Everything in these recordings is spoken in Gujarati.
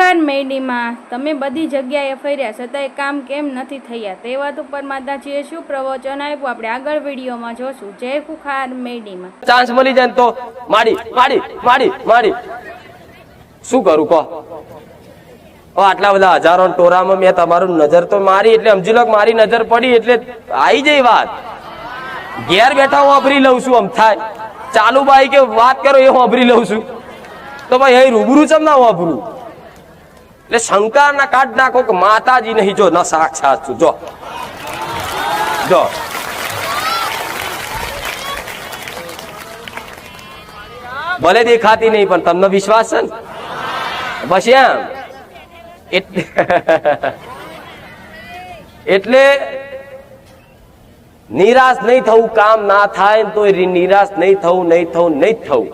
ખુખાર મેડીમાં તમે બધી જગ્યાએ ફર્યા છતાંય કામ કેમ નથી થયા તે વાત ઉપર માતાજીએ શું પ્રવચન આપ્યું આપણે આગળ વિડીયોમાં જોશું. જય ખુખાર મેડીમાં. ચાન્સ મળી જાય તો માડી માડી માડી માડી શું કરું કહો? આટલા બધા હજારો ટોરામાં મેં તમારું નજર તો મારી એટલે સમજી લો મારી નજર પડી એટલે આવી જાય વાત. ઘેર બેઠા હું અભરી લઉં છું. આમ થાય ચાલુ ભાઈ કે વાત કરો એ હું અભરી લઉં છું તો ભાઈ અહીં રૂબરૂ ચમ ના હું અભરું? એટલે શંકા ના કાઢ નાખો કે માતાજી નહીં જો ના સાક્ષાત છું. જો જો ભલે દેખાતી નહીં પણ તમને વિશ્વાસ છે ને બસ એમ. એટલે નિરાશ નહીં થવું. કામ ના થાય તો નિરાશ નહીં થવું, નહીં થવું, નહીં થવું.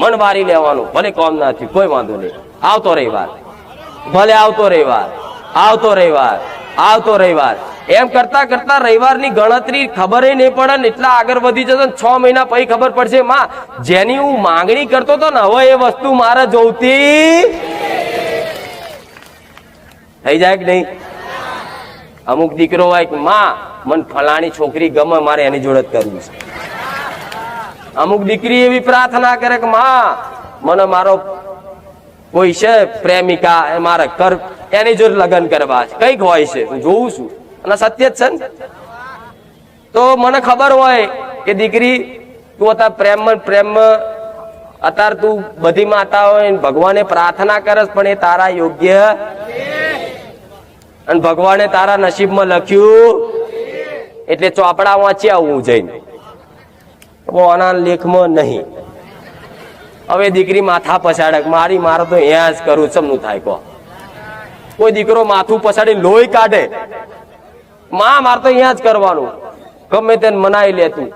મન વારી લેવાનું. ભલે કામ ના થયું કોઈ વાંધો નહીં. આવતો રવિવાર ભલે આવતો રવિવાર આવતો રવિવાર આવતો રવિવાર એમ કરતા કરતા રવિવારની ગણતરી ખબર નહીં પડે ને એટલા આગળ વધી જતો. 6 મહિના પછી ખબર પડશે માં જેની હું માંગણી કરતો હતો ને હવે એ વસ્તુ મારે જોઈતી થઈ જાય કે નહીં? અમુક દીકરો હોય કે માં મને ફલાણી છોકરી ગમે મારે એની જોડે જ કરવું છે. અમુક દીકરી એવી પ્રાર્થના કરે કે માં મને મારો કોઈ છે પ્રેમિકા મારે કર એની જોડે લગ્ન કરવા છે. કઈક હોય છે હું જોઉં છું અને સત્ય જ છે ને. તો મને ખબર હોય કે દીકરી તું અત્યારે પ્રેમ અત્યારે તું બધી માતા હોય ભગવાને પ્રાર્થના કરસ પણ એ તારા યોગ્ય અને ભગવાને તારા નસીબમાં લખ્યું એટલે ચોપડા વાંચી આવું જઈને આના લેખમાં નહીં. હવે દીકરી માથા પછાડે મારે તો અહીંયા જ કરું ચમનું થાય કહો? કોઈ દીકરો માથું પછાડી લોહી કાઢે માં મારે તો અહીંયા જ કરવાનું ગમે તેને મનાઈ લે. તું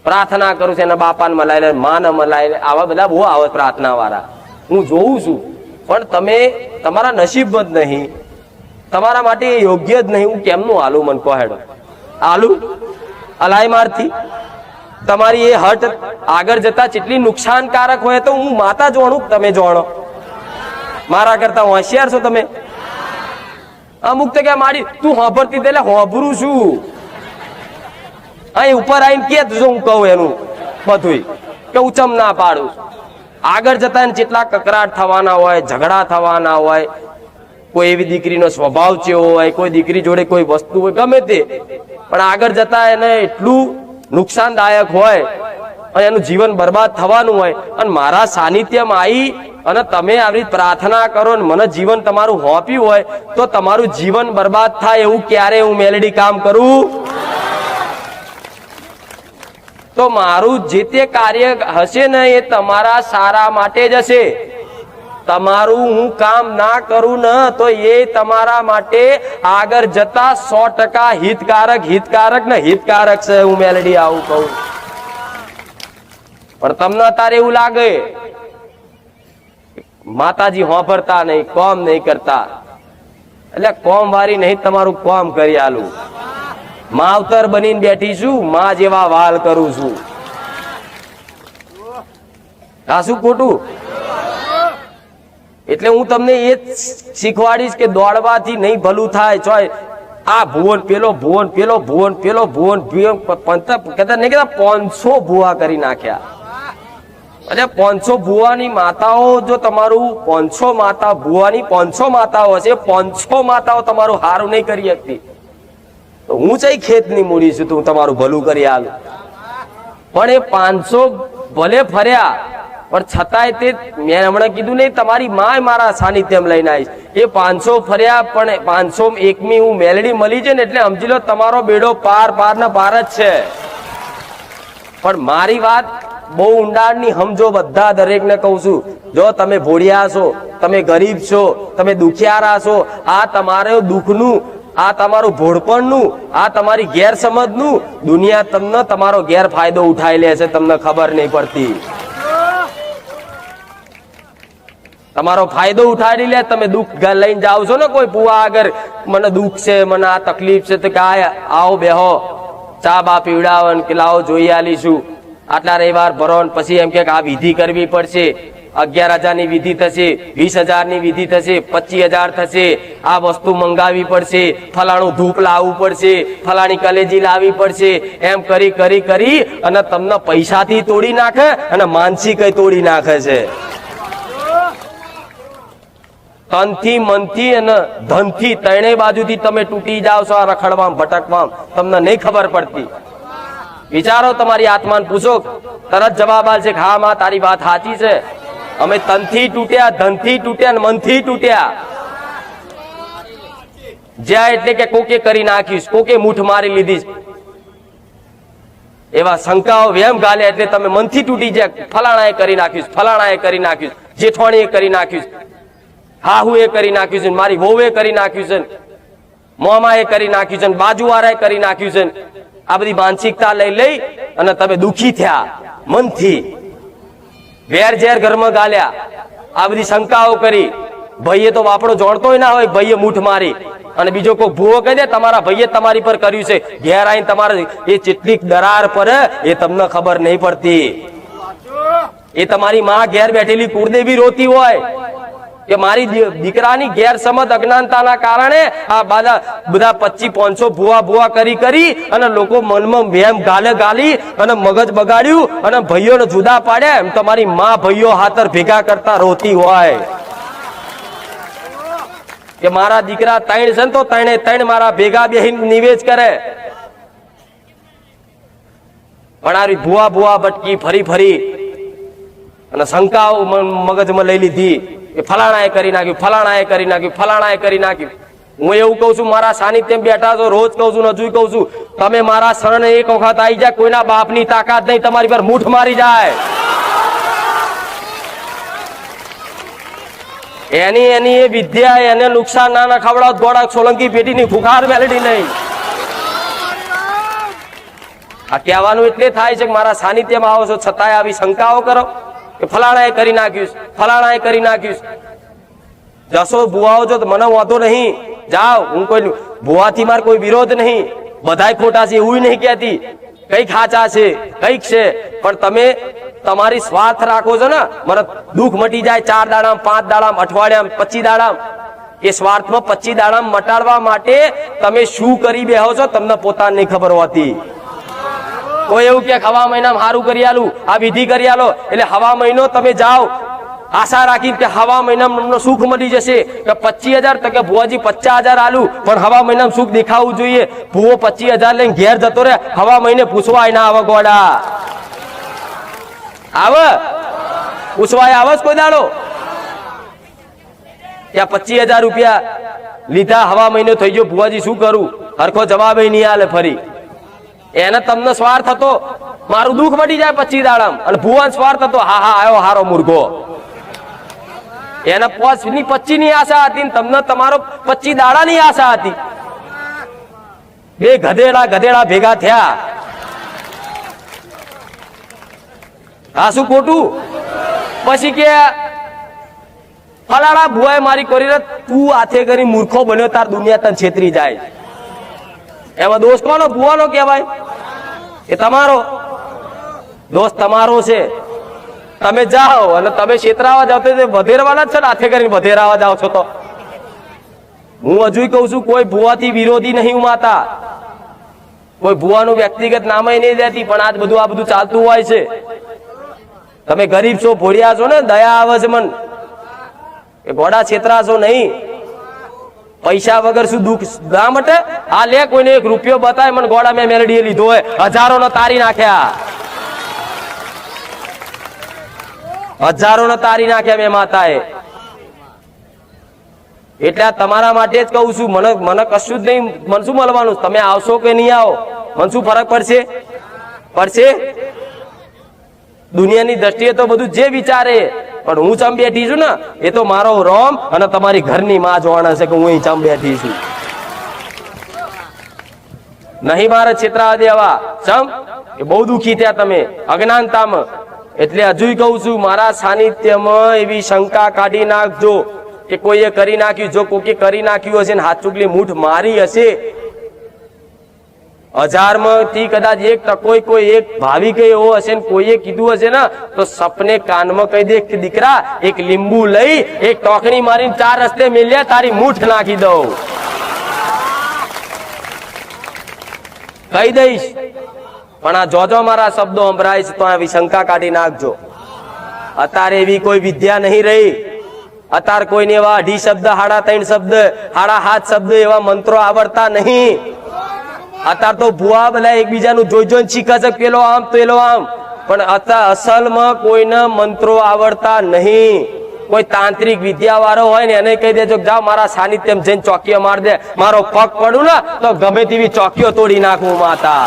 પ્રાર્થના કરું છું એના બાપાને મલાઈ લે માને મલાઈ લે. આવા બધા બહુ આવે પ્રાર્થના વાળા હું જોઉં છું. પણ તમે તમારા નસીબ જ નહીં, તમારા માટે યોગ્ય જ નહીં. હું કેમનું હાલું મને કહો હેડો? હાલું અલાય મારથી તમારી એ હટ આગળ જતા કેટલી નુકસાનકારક હોય તો હું માતા જાણું તમે જાણો. મારા કરતા હોશિયાર છો તમે. અમુક તો કે મારી તું હોભરતી એટલે હોભરું છું. અહીં ઉપર આવીને કે જો હું કહું એનું બધું કે હું ચમ ના પાડું. આગળ જતા જેટલા કકરાટ થવાના હોય, ઝઘડા થવાના હોય, કોઈ એવી દીકરીનો સ્વભાવ ચેવો હોય, કોઈ દીકરી જોડે કોઈ વસ્તુ હોય ગમે તે, પણ આગળ જતા એને એટલું નુકસાનદાયક હોય અને એનું જીવન બરબાદ થવાનું હોય. અને મારા સાનિધ્યમાં આવી અને તમે આવી પ્રાર્થના કરો ને મને જીવન તમારું હોપ્યું હોય તો તમારું જીવન બરબાદ થાય એવું ક્યારે હું મેલેડી કામ કરું? તો મારું જે તે કાર્ય હશે ને એ તમારા સારા માટે જ હશે. તમારું હું કામ ના કરું ને તો એ તમારા માટે આગળ જતા 100% હિતકારક ને હિતકારક છે. હું મેલેડી આવું કહું. પણ તમને અત્યારે એવું લાગે માતાજી હોભરતા નહીં, કોમ નહીં કરતા. એટલે કોમ વારી નહીં તમારું કોમ કરી આલું. માવતર બનીને બેઠી છું, માં જેવા વાલ કરું છું. આ શું ખોટું? એટલે હું તમને એ શીખવાડીશ કે દોડવાથી નહીં ભલું થાય. ચોય આ ભુવન પેલો ભુવન પેલો ભુવન પેલો ભુવન કહેતા નહીં કહેતા 500 ભુવા કરી નાખ્યા. એટલે 500 ભુવાની માતાઓ જો તમારું 500 માતા ભુવાની 500 માતાઓ હશે, 500 માતાઓ તમારું હારું નહીં કરી શકતી. તો હું ચઈ ખેતની મૂડી છું તું તમારું ભલું કરી આલું. પણ એ 500 ભલે ફર્યા પણ છતાંય તે મેં હમણાં કીધું નહીં તમારી માં મારા સાનિધ્યમ લઈને આવીશ. એ 500 ફર્યા પણ 501મી હું મેલડી મળી છે ને એટલે સમજી લો તમારો બેડો પાર ને પાર જ છે. પણ મારી વાત બહુ ઊંડાણની સમજો. બધા દરેકને કહું છું જો તમે ભોળિયા છો, તમે ગરીબ છો, તમે દુખિયારા છો, આ તમારું દુઃખનું, આ તમારું ભોળપણનું, આ તમારી ગેરસમજનું દુનિયા તમને તમારો ગેરફાયદો ઉઠાઈ લે છે. તમને ખબર નહીં પડતી. તમારો ફાયદો ઉઠાડી લે. તમે દુઃખ લઈને જાઓ છો ને કોઈ પુવા આગળ મને દુઃખ છે, મને આ તકલીફ છે તો કે આવો બેહો ચા બા પીવડાવો કે લાવો જોઈ આલીશું, આટલા રવિવાર ભરો પછી એમ કે આ વિધિ કરવી પડશે, 11,000 ની વિધિ થશે, 20,000 ની વિધિ થશે, 25,000 થશે, આ વસ્તુ મંગાવી પડશે, ફલાણું ધૂપ લાવવું પડશે, ફલાણી કલેજી લાવવી પડશે, એમ કરી કરી કરી અને તમને પૈસાથી તોડી નાખે અને માનસિક તોડી નાખે છે. તનથી, મનથી અને ધનથી ત્રણેય બાજુથી તમે તૂટી જાઓ છો આ રખડવામાં ભટકવામાં, તમને નહીં ખબર પડતી. વિચારો, તમારી આત્માને પૂછો, તરત જવાબ આવશે કે હા માં તારી વાત સાચી છે. અમે તનથી તૂટ્યા, ધનથી તૂટ્યા, મનથી તૂટ્યા. જ્યાં એટલે કે કોકે કરી નાખ્યું, કોકે મૂઠ મારી લીધી, એવા શંકાઓ વેમ ગાલે એટલે તમે મનથી તૂટી જાય. ફલાણાએ કરી નાખ્યું, ફલાણાએ કરી નાખ્યું, જેઠવાણીએ કરી નાખ્યું, હાહુએ કરી નાખ્યું છે, મારી વહુએ કરી નાખ્યું છે, મોમાએ કરી નાખ્યું છે, બાજુવાળાએ કરી નાખ્યું છે. આ બધી માનસિકતા લઈ લઈ અને તમે દુખી થયા મનથી. વેર ઝેર ઘરમાં ગાલ્યા, આ બધી શંકાઓ કરી. ભાઈએ તો વાપડો જોડતોય ના હોય, ભાઈએ મૂઠ મારી અને બીજો કોઈ ભૂવો કહી દે તમારા ભાઈએ તમારી પર કર્યું છે, ઘેર આવીને તમારે એ કેટલી દરાર પર એ તમને ખબર નહીં પડતી. એ તમારી માં ઘેર બેઠેલી કુળદેવી રોતી હોય કે મારી દીકરાની ગેરસમજ અજ્ઞાનતાના કારણે આ બધા 2500 ભૂવા ભૂવા કરી કરી અને લોકો મનમાં વેમ ગાલે ગાલી અને મગજ બગાડ્યું અને ભાઈઓને જુદા પાડ્યા. એમ તમારી માં ભાઈઓ હાથર ભેગા કરતા રોતી હોય કે મારા દીકરા 3 છે તો 3 મારા ભેગા બેહીને નિવેશ કરે. પણ આ ભૂવા ભૂવા ભટકી ફરી ફરી અને શંકાઓ મગજમાં લઈ લીધી કે ફલાણાએ કરી નાખ્યું, ફલાણાએ કરી નાખ્યું, ફલાણાએ કરી નાખ્યું. હું એવું કઉ છું, મારા સાનિધ્યમાં બેઠા છો, રોજ કઉ છું, હજુ કઉ છું, તમે મારા શરણે એક વખત આવી જાય, કોઈના બાપની તાકાત નહીં તમારી પર મૂઠ મારી જાય. એની એ વિદ્યા એને નુકસાન ના ખવડાવ, ગોળા સોલંકી પેટીની ફુખાર મેલડી નહીં. આ કહેવાનું એટલે થાય છે કે મારા સાનિધ્યમાં આવો છો છતાંય આવી શંકાઓ કરો કે ફલાણાએ કરી નાખ્યું, ફલાણાએ કરી નાખ્યું. જશો ભુવાઓ છો તો મને વાંધો નહીં, જાઓ. હું કોઈ ભુવાથી મારે કોઈ વિરોધ નહીં, બધાય ખોટા છે એવું નહીં કહેતી, કઈક સાચા છે, કઈક છે. પણ તમે તમારી સ્વાર્થ રાખો છો ને, મને દુઃખ મટી જાય 4 દાડામાં, 5 દાડામાં, અઠવાડિયામાં, 25 દાડામાં. એ સ્વાર્થમાં 25 દાડામાં મટાડવા માટે તમે શું કરી બેહો છો તમને પોતાને નહીં ખબર હોતી. કોઈ એવું કે હવા મહિનામાં સારું કરી આલું, આ વિધિ કરી આલો, એટલે હવા મહિનો તમે જાઓ આશા રાખી કે હવા મહિનામાં સુખ મળી જશે કે 25,000 તો કે ભુવાજી 50,000 આલું, પણ હવા મહિનામાં સુખ દેખાવું જોઈએ. ભુવો 25,000 લઈને ઘેર જતો રહે, હવા મહિને પૂછવા ના આવે. ગોડા આવે પૂછવાય આવે કોઈ દાડો? ત્યાં 25,000 રૂપિયા લીધા, હવા મહિનો થઈ ગયો, ભુવાજી શું કરું? હરખો જવાબ નહીં આલે. ફરી એને તમને સ્વાર્થ હતો મારું દુઃખ મટી જાય 25 દાડામાં, અને ભુવન સ્વાર્થ હતો હા હા આવ્યો હારો મુર્ગો. એને 25 ની આશા હતી, તમને તમારો 25 દાડાની આશા હતી. બે ગધેડા ભેગા થયા. આ શું ખોટું? પછી કે ફલાણા ભુવાએ મારી કરી, તું હાથે કરી મૂર્ખો બન્યો, તાર દુનિયા તને છેતરી જાય. એમાં દોષ કોનો? ભુવાનો કહેવાય? એ તમારો દોષ તમારો છે. તમે જાઓ અને તમે છેતરાવા જાઓ તો વધેરવાના જ છે ને, હાથે કરીને વધેરાવા જાઓ છો. તો હું હજુ કઉ છું, કોઈ ભુવાથી વિરોધી નહીં ઉમાતા, કોઈ ભુવાનું વ્યક્તિગત નામે નહીં દેતી, પણ આ બધું ચાલતું હોય છે. તમે ગરીબ છો, ભોળિયા છો ને, દયા આવે છે મન એ ઘોડા છેતરાશો નહીં. પૈસા વગર શું દુઃખ ના મટે? આ લે, કોઈને 1 રૂપિયો બતાય મને, ગોળા મેં મેલડીએ લીધો હોય, હજારો ને તારી નાખ્યા, હજારો ને તારી નાખ્યા મેં માતાએ. એટલે આ તમારા માટે જ કહું છું, મને કશું જ નહીં. મને શું મળવાનું? તમે આવશો કે નહીં આવો, મને શું ફરક પડશે? દુનિયાની દ્રષ્ટિએ તો બધું જે વિચારે, પણ હું ચમ બેઠી છું ને, એ તો મારો રોમ અને તમારી ઘરની માં જોવાના છે કે હું અહીં ચમ બેઠી છું. નહીં મારે છેતરા દેવા. ચમ એ બહુ દુઃખી થયા તમે અજ્ઞાનતામાં. એટલે હજુ કહું છું, મારા સાનિધ્યમાં એવી શંકા કાઢી નાખજો કે કોઈએ કરી નાખ્યું. જો કોઈએ કરી નાખ્યું હશે ને હાથ ચૂકલી મૂઠ મારી હશે 1000માંથી કદાચ 1% કોઈ એક ભાવિક એવો હશે ને કોઈએ કીધું હશે ને તો સપને કાનમાં કહી દે કે દીકરા એક લીંબુ લઈ એક ટોકણી મારીને 4 રસ્તે મેલ્યા તારી મૂઠ નાખી દઉં, કહી દઈશ. પણ આ જોજો મારા શબ્દો સંભળાય છે તો આવી શંકા કાઢી નાખજો. અત્યારે એવી કોઈ વિદ્યા નહીં રહી. અત્યારે કોઈને એવા 2.5 શબ્દ 3.5 શબ્દ 7.5 શબ્દ એવા મંત્રો આવડતા નહીં. અત્યારે તો ભુવા બધા એકબીજાનું જોઈ જોઈને શીખે છે, પેલો આમ પેલો આમ. પણ અત્યારે અસલમાં કોઈને મંત્રો આવડતા નહીં. કોઈ તાંત્રિક વિદ્યા વાળો હોય ને એને કહી દેજો જાઓ મારા સાનિધ્યમાં જઈને ચોકીઓ માર દે, મારો પગ પડું ને તો ગમે તેવી ચોકીઓ તોડી નાખું માતા.